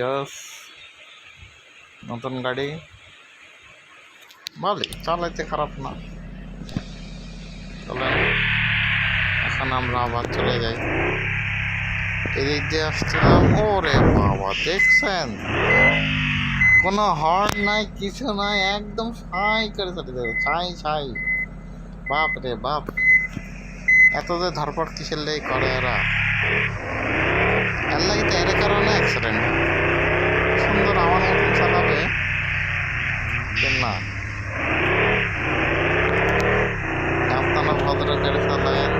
Jos নতুন গাড়ি ভালোই, চালাইতে খারাপ না। চলেন এখন আমরা আবার চলে যাই। এদিক দিয়ে আসছিলাম, ওরে বাবা দেখছেন কোনো হর্ন নাই, কিছু নাই, একদম ছাই করে চলে যাবে, ছাই ছাই। বাপ রে বাপ, এত যে ধরপড় কিসের লেগে করে এরা, এর লাগে তো এর কারণে অ্যাক্সিডেন্ট। সুন্দর আমার মতন চালাবে না, আপনারা ভদ্র করে চালায়েন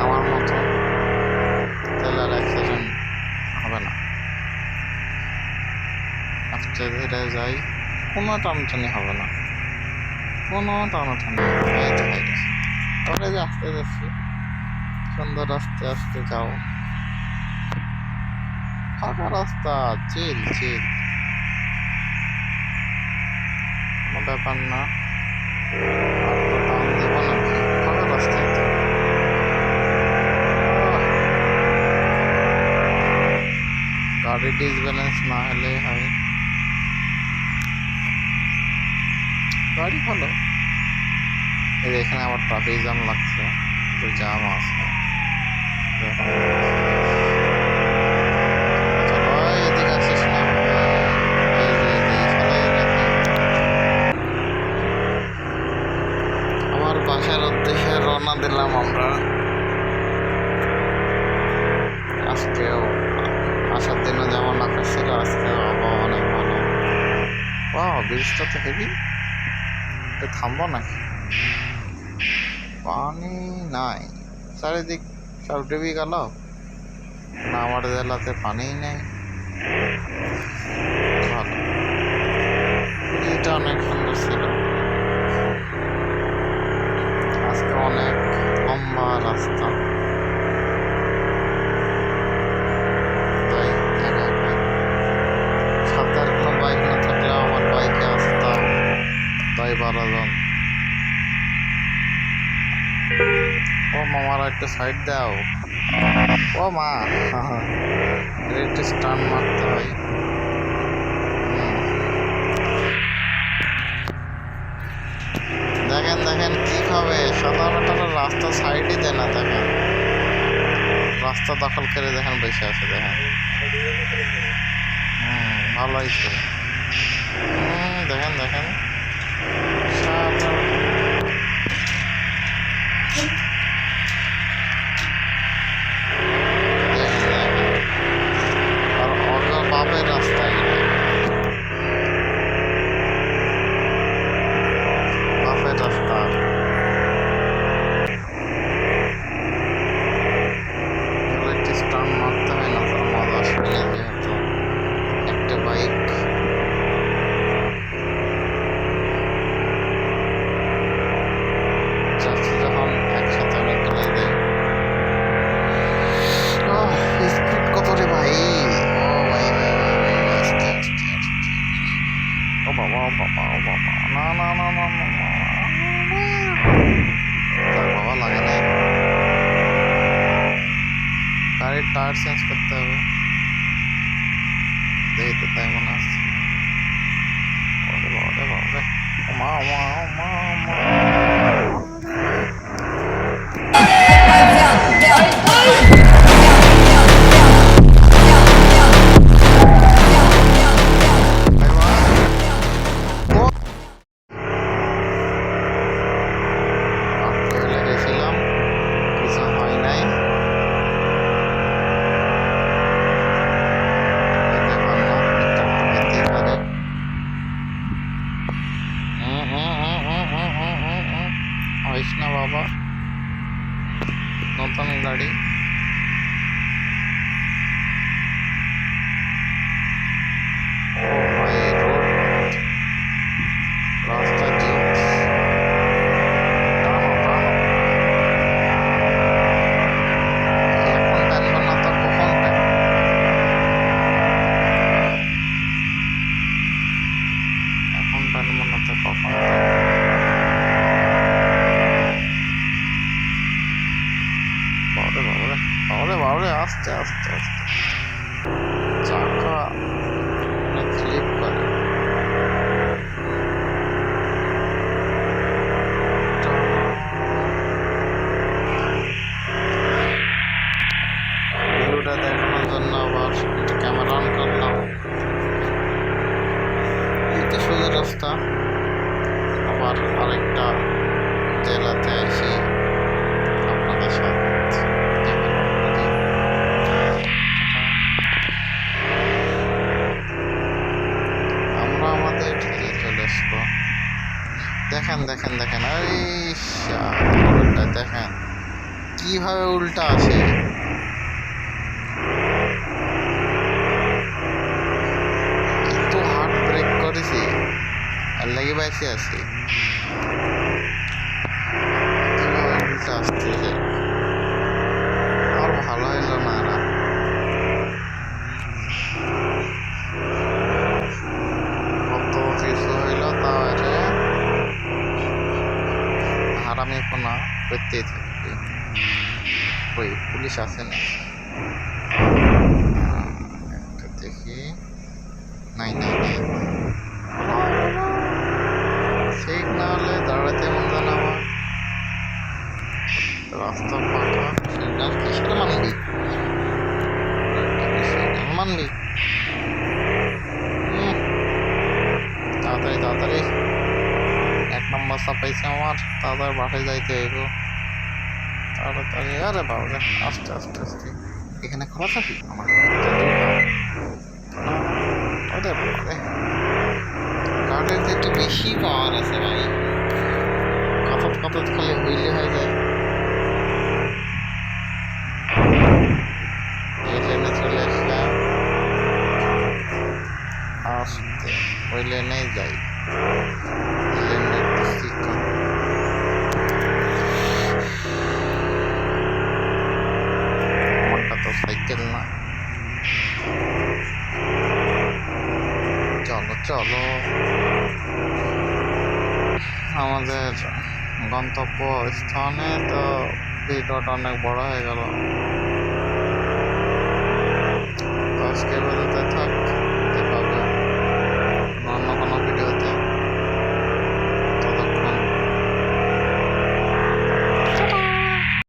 আমার মতন, তাহলে আর অ্যাক্সিডেন্ট হবে না। আস্তে ধীরে যাই, কোনো টানটানি হবে না, কোনো টানাটানি তবে যে আস্তে যাচ্ছি, সুন্দর আস্তে আস্তে যাও, ফাঁকা রাস্তা, চিল চিল, কোনো ব্যাপার না। আর তো টান দেবো নাকি, ফাঁকা রাস্তায় তো। গাড়ি ডিসব্যালেন্স না হলে হয়, গাড়ি ভালো। এই এখানে আবার ট্রাফিক জ্যাম লাগছে, তো জ্যাম আছে। এদিকে আসিস না, আমার বাসার উদ্দেশ্যে রওনা দিলাম আমরা। আজকেও আসার দিনও যেমন আকাশ ছিল, আজকেও আবহাওয়া অনেক ভালো। ব্রিজটা তো হেভি, থামবো নাকি? পানি নাই, চারিদিক সব ডুবে গেল না, আমার জেলাতে পানিই নেই। ভালো, ব্রিজটা অনেক সুন্দর ছিল। আজকে অনেক লম্বা রাস্তা, তাই সাথে আর কোনো বাইক না থাকলেও আমার বাইকে আসতাম 10-12 জন। ও মামারা একটু সাইড দাও, ও মা একটু স্টান মারতে হয়। দেখেন দেখেন কি খাবে, সাধারণত রাস্তা সাইডই দেয় না, দেখেন রাস্তা দখল করে দেখেন বসে আছে, দেখেন। ভালো হয়েছে, দেখেন দেখেন আর অন্য বাপের রাস্তায়, বাপের রাস্তা। একটু স্টার্ট মারতে হয় না, তার মজা আসবে না, যেহেতু একটা বাইক। যাচ্ছি যখন একসাথে অনেকগুলো দেয়। স্পিড কত রে ভাই, ও ভাই ভাই ভাই ভাই, আস্তে আস্তে আস্তে, ও বাবা ও বাবা ও বাবা, না না না না না না, বাবা লাগে নাই, গাড়ির টায়ার চেঞ্জ করতে হবে, দেখি তো তাই মনে আসছে। ওরে বাবা রে বাবা রে, ও মা ও মা ও মা ও মা। দেখেন দেখেন দেখেন, আরে শালা, দেখেন কিভাবে উল্টা আসে। একটু হার্ড ব্রেক করেছি আর লেগে বাইসে আছি, কিভাবে উল্টা আসতেছে। আর ভালো হইলো না এরা। কত কিছু হইলো তাও এটা হারামি কোনা করতেই থাকবে। ওই পুলিশ আছে না, একটা দেখি। নাই নাই নাই, ঠিক না হলে দাঁড়াতে মন না আমার। রাস্তা ফাঁকা, সিগন্যাল কিসের মানবি, সিগন্যাল মানবি। তাড়াতাড়ি তাড়াতাড়ি, 1 নম্বর চাপাইছে আমার, তাড়াতাড়ি বাসায় যাইতে হইব তাড়াতাড়ি। আরে বাবা রে, আস্তে আস্তে আস্তে, এখানে খোলা থাকি আমার। ওরে বাবা রে, গাড়ির তো একটু বেশি পাওয়ার আছে ভাই, কতত কতত খালি হইলে হয়ে যায়। এই লেনে চলে আসলাম, আস্তে ওই লেনে যাই, লেনে একটু শিখলাম। আমারটা তো সাইকেল না। চলো চলো, আমাদের গন্তব্য স্থানে তো ভিডিওটা অনেক বড় হয়ে গেল। আজকে বলতে থাক,